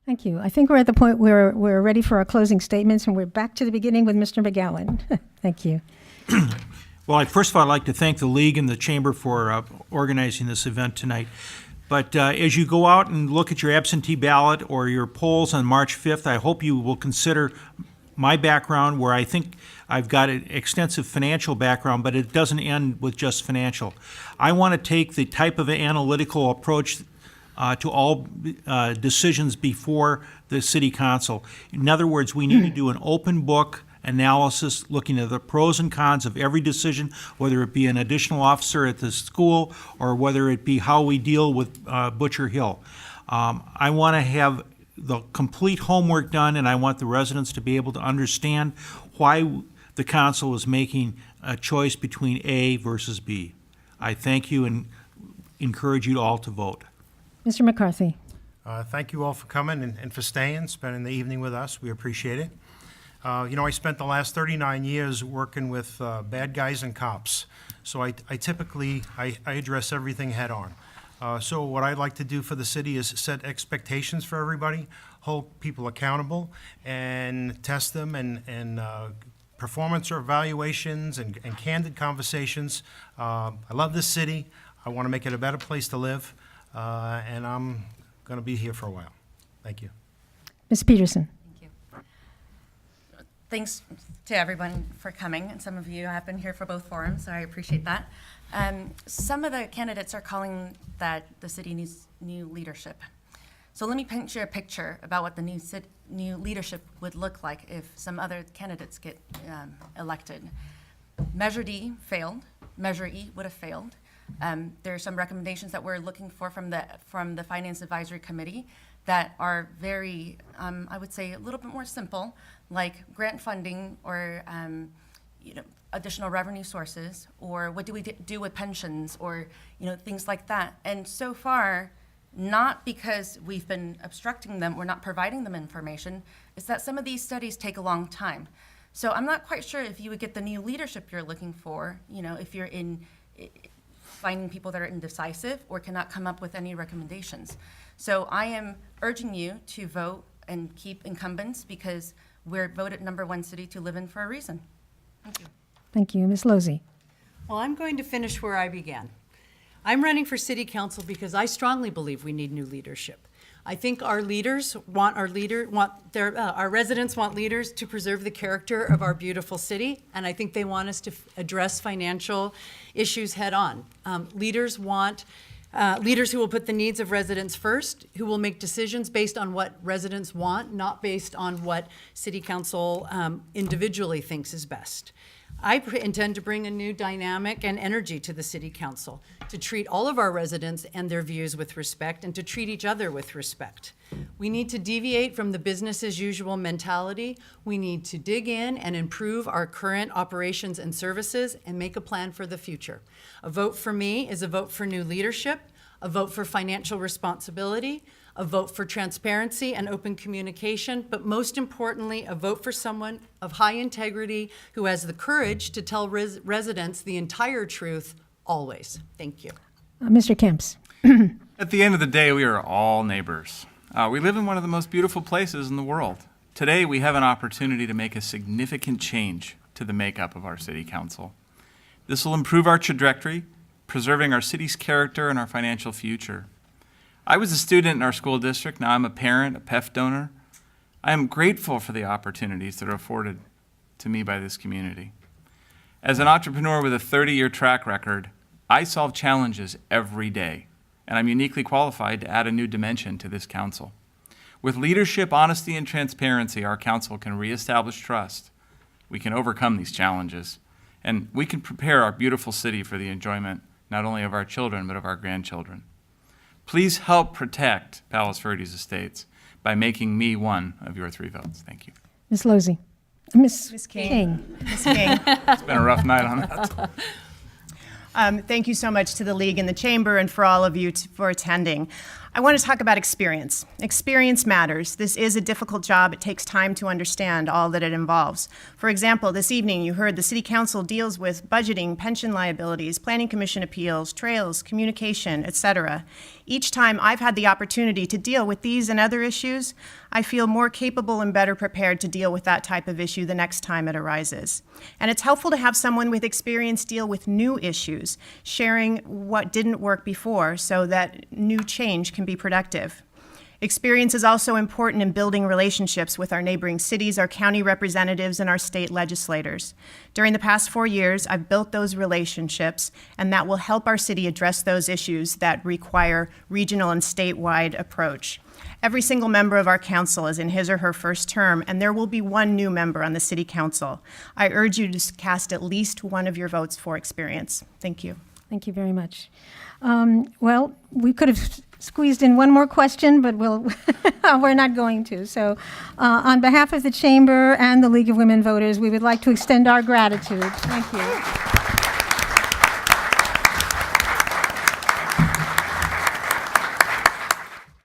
Thank you. I think we're at the point where we're ready for our closing statements, and we're back to the beginning with Mr. McGowan. Thank you. Well, first of all, I'd like to thank the League and the Chamber for organizing this event tonight. But as you go out and look at your absentee ballot or your polls on March 5th, I hope you will consider my background, where I think I've got an extensive financial background, but it doesn't end with just financial. I want to take the type of analytical approach to all decisions before the City Council. In other words, we need to do an open book analysis looking at the pros and cons of every decision, whether it be an additional officer at the school or whether it be how we deal with Butcher Hill. I want to have the complete homework done, and I want the residents to be able to understand why the council is making a choice between A versus B. I thank you and encourage you all to vote. Mr. McCarthy. Thank you all for coming and for staying, spending the evening with us. We appreciate it. I spent the last 39 years working with bad guys and cops. So I typically address everything head on. So what I'd like to do for the city is set expectations for everybody, hold people accountable, and test them and performance or evaluations and candid conversations. I love this city. I want to make it a better place to live, and I'm going to be here for a while. Thank you. Ms. Peterson. Thanks to everyone for coming, and some of you have been here for both forums, so I appreciate that. Some of the candidates are calling that the city needs new leadership. So let me paint you a picture about what the new leadership would look like if some other candidates get elected. Measure D failed. Measure E would have failed. There are some recommendations that we're looking for from the Finance Advisory Committee that are very, I would say, a little bit more simple, like grant funding or additional revenue sources, or what do we do with pensions, or things like that. And so far, not because we've been obstructing them or not providing them information, is that some of these studies take a long time. So I'm not quite sure if you would get the new leadership you're looking for, if you're in finding people that are indecisive or cannot come up with any recommendations. So I am urging you to vote and keep incumbents, because we're voted #1 city to live in for a reason. Thank you. Thank you. Ms. Lozey. Well, I'm going to finish where I began. I'm running for city council because I strongly believe we need new leadership. I think our leaders want our residents want leaders to preserve the character of our beautiful city, and I think they want us to address financial issues head on. Leaders want leaders who will put the needs of residents first, who will make decisions based on what residents want, not based on what city council individually thinks is best. I intend to bring a new dynamic and energy to the city council, to treat all of our residents and their views with respect, and to treat each other with respect. We need to deviate from the business as usual mentality. We need to dig in and improve our current operations and services and make a plan for the future. A vote for me is a vote for new leadership, a vote for financial responsibility, a vote for transparency and open communication, but most importantly, a vote for someone of high integrity who has the courage to tell residents the entire truth always. Thank you. Mr. Kemps. At the end of the day, we are all neighbors. We live in one of the most beautiful places in the world. Today, we have an opportunity to make a significant change to the makeup of our city council. This will improve our trajectory, preserving our city's character and our financial future. I was a student in our school district. Now I'm a parent, a PEF donor. I am grateful for the opportunities that are afforded to me by this community. As an entrepreneur with a 30-year track record, I solve challenges every day, and I'm uniquely qualified to add a new dimension to this council. With leadership, honesty, and transparency, our council can reestablish trust. We can overcome these challenges, and we can prepare our beautiful city for the enjoyment not only of our children, but of our grandchildren. Please help protect Palos Verdes Estates by making me one of your 3 votes. Thank you. Ms. Lozey. Ms. King. Ms. King. It's been a rough night on that. Thank you so much to the League and the Chamber and for all of you for attending. I want to talk about experience. Experience matters. This is a difficult job. It takes time to understand all that it involves. For example, this evening you heard the City Council deals with budgeting, pension liabilities, Planning Commission appeals, trails, communication, etc. Each time I've had the opportunity to deal with these and other issues, I feel more capable and better prepared to deal with that type of issue the next time it arises. And it's helpful to have someone with experience deal with new issues, sharing what didn't work before so that new change can be productive. Experience is also important in building relationships with our neighboring cities, our county representatives, and our state legislators. During the past 4 years, I've built those relationships, and that will help our city address those issues that require regional and statewide approach. Every single member of our council is in his or her first term, and there will be one new member on the city council. I urge you to cast at least one of your votes for experience. Thank you. Thank you very much. Well, we could have squeezed in one more question, but we're not going to. So on behalf of the Chamber and the League of Women Voters, we would like to extend our gratitude. Thank you.